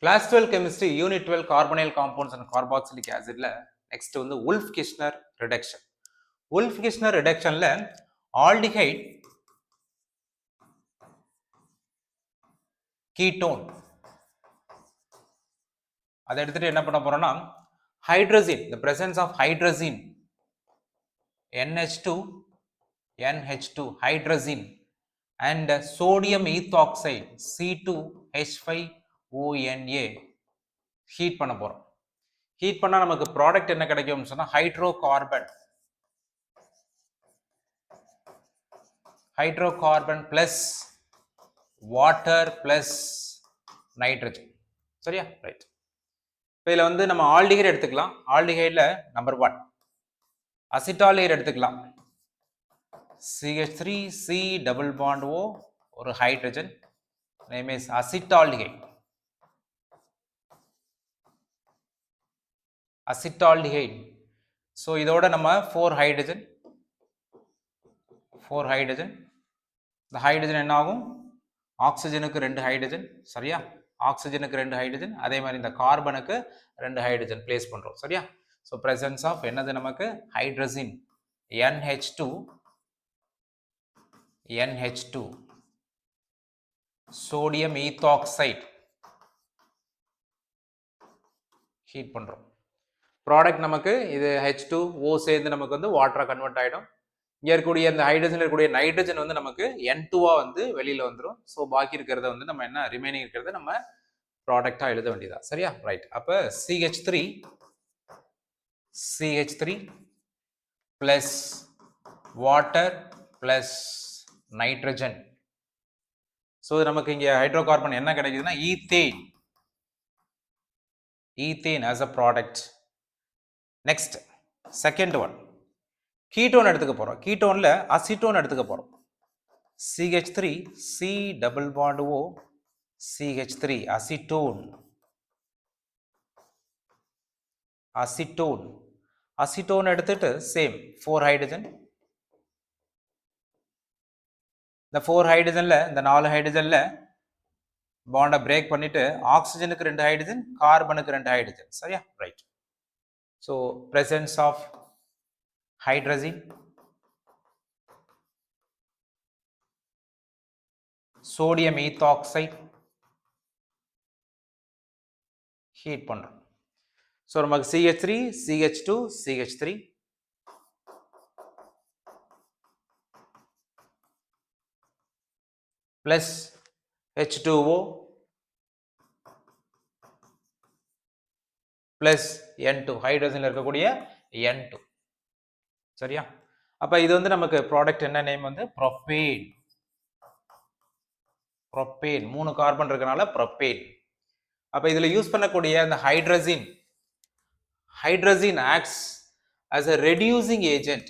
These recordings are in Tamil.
Class 12 chemistry, unit 12 carbonyl compounds and carboxylic acid. Next வந்து Wolff-Kishner reduction. Wolff-Kishner reductionல aldehyde ketone அதை எடுத்துட்டு என்ன பண்ண போறோம்னா hydrazine, the presence of hydrazine NH2 hydrazine and sodium ethoxide C2H5ONA heat பண்ண போறோம். ஹீட் பண்ணா நமக்கு ப்ராடக்ட் என்ன கிடைக்கும்னு சொன்னா hydrocarbon plus water plus nitrogen. சரியா? ரைட். இப்போ இதில் வந்து நம்ம ஆல்டிஹைட் எடுத்துக்கலாம். ஆல்டிஹைடில் நம்பர் 1 அசிட்டால்டிஹைட் எடுத்துக்கலாம். CH3C டபுள் பாண்ட் O ஒரு hydrogen, name is acetaldehyde. Acetaldehyde. So இதோட நம்ம 4 ஹைட்ரஜன். இந்த ஹைட்ரஜன் என்ன ஆகும்? ஆக்சிஜனுக்கு 2 ஹைட்ரஜன். சரியா? ஆக்சிஜனுக்கு 2 ஹைட்ரஜன். அதே மாதிரி இந்த கார்பனுக்கு 2 ஹைட்ரஜன் பிளேஸ் பண்றோம். சரியா? ஸோ பிரசன்ஸ் ஆஃப் என்னது நமக்கு hydrogen NH2 sodium ethoxide heat பண்றோம். ப்ராடக்ட் நமக்கு இது H2O சேர்ந்து நமக்கு வந்து வாட்டரா கன்வெர்ட் ஆயிடும். இங்க இருக்கக்கூடிய இந்த ஹைட்ரஜன்ல இருக்கக்கூடிய நைட்ரஜன் வந்து நமக்கு N2வா வந்து வெளியில வந்துடும். ஸோ பாக்கி இருக்கிறத வந்து நம்ம என்ன ரிமைனிங் இருக்கிறத நம்ம ப்ராடக்டா எழுத வேண்டியதா. சரியா? ரைட். அப்ப CH3 plus water plus nitrogen. So நமக்கு இங்க ஹைட்ரோகார்பன் என்ன கிடைக்குதுன்னா ethane as a product. Next second one ketone எடுத்துக்க போறோம். கீட்டோன்ல அசிட்டோன் எடுத்துக்க போறோம். CH3C double bond O CH3 acetone எடுத்துட்டு சேம் 4 ஹைட்ரஜன். இந்த 4 ஹைட்ரஜன்ல இந்த 4 ஹைட்ரஜன்ல பாண்டை பிரேக் பண்ணிட்டு ஆக்சிஜனுக்கு 2 ஹைட்ரஜன், கார்பனுக்கு 2 ஹைட்ரஜன். சரியா? Right. So presence of hydrogen, sodium ethoxide heat பண்றோம். ஸோ நமக்கு CH3 CH2 CH3 plus H2O plus N2 ஹைட்ரஜன்ல இருக்கக்கூடிய N2. சரியா? அப்ப இது வந்து நமக்கு ப்ராடக்ட் என்ன நேம் வந்து ப்ரோபேன். 3 கார்பன் இருக்கனால ப்ரோபேன். அப்ப இதுல யூஸ் பண்ணக்கூடிய அந்த hydrogen acts as a reducing agent.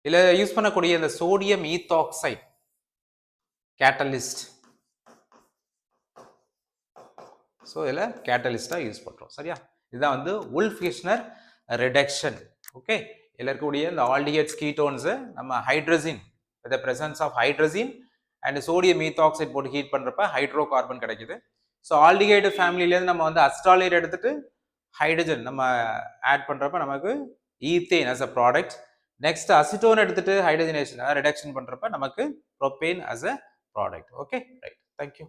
இதுல யூஸ் பண்ணக்கூடிய இந்த சோடியம் ஈத்தாக்சைடு கேட்டலிஸ்ட். ஸோ இதில் கேட்டலிஸ்டாக யூஸ் பண்ணுறோம். சரியா? இதுதான் வந்து Wolff-Kishner ரிடக்ஷன். ஓகே, இதில் இருக்கக்கூடிய இந்த ஆல்டிஹைட்ஸ் கீட்டோன்ஸு நம்ம hydrogen with the presence of hydrogen and sodium ethoxide போட்டு ஹீட் பண்ணுறப்ப ஹைட்ரோகார்பன் கிடைக்குது. ஸோ ஆல்டிஹைடு ஃபேமிலியிலேருந்து நம்ம வந்து அசிட்டால்டிஹைடு எடுத்துட்டு ஹைட்ரஜன் நம்ம ஆட் பண்ணுறப்ப நமக்கு ethane as a product. Next acetone எடுத்துட்டு ஹைட்ரஜனேஷன் ரிடக்ஷன் பண்ணுறப்ப நமக்கு propane as a product. Okay, right. Thank you.